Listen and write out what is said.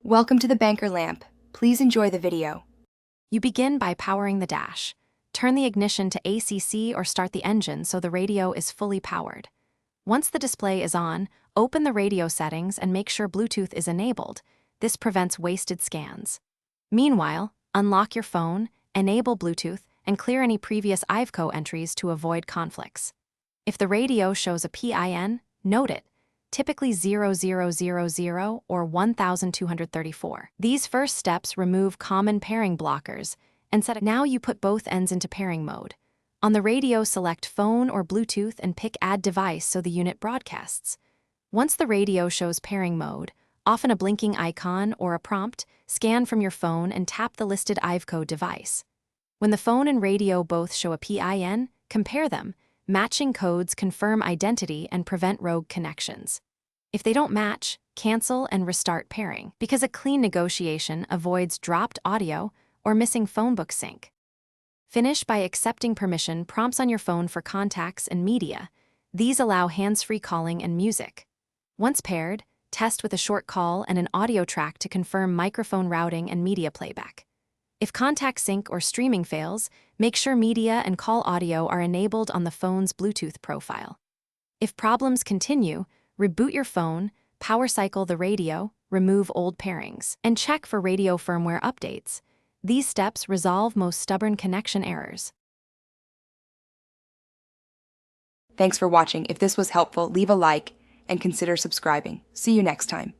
Welcome to the Banker Lamp. Please enjoy the video. You begin by powering the dash. Turn the ignition to ACC or start the engine so the radio is fully powered. Once the display is on, open the radio settings and make sure Bluetooth is enabled. This prevents wasted scans. Meanwhile, unlock your phone, enable Bluetooth, and clear any previous Iveco entries to avoid conflicts. If the radio shows a PIN, note it, typically 0000 or 1234. These first steps remove common pairing blockers and set. Now you put both ends into pairing mode. On the radio, select phone or Bluetooth and pick Add Device so the unit broadcasts. Once the radio shows pairing mode, often a blinking icon or a prompt, scan from your phone and tap the listed Iveco device. When the phone and radio both show a PIN, compare them. Matching codes confirm identity and prevent rogue connections. If they don't match, cancel and restart pairing, because a clean negotiation avoids dropped audio or missing phone book sync. Finish by accepting permission prompts on your phone for contacts and media. These allow hands-free calling and music. Once paired, test with a short call and an audio track to confirm microphone routing and media playback. If contact sync or streaming fails, make sure media and call audio are enabled on the phone's Bluetooth profile. If problems continue, reboot your phone, power cycle the radio, remove old pairings, and check for radio firmware updates. These steps resolve most stubborn connection errors. Thanks for watching. If this was helpful, leave a like and consider subscribing. See you next time.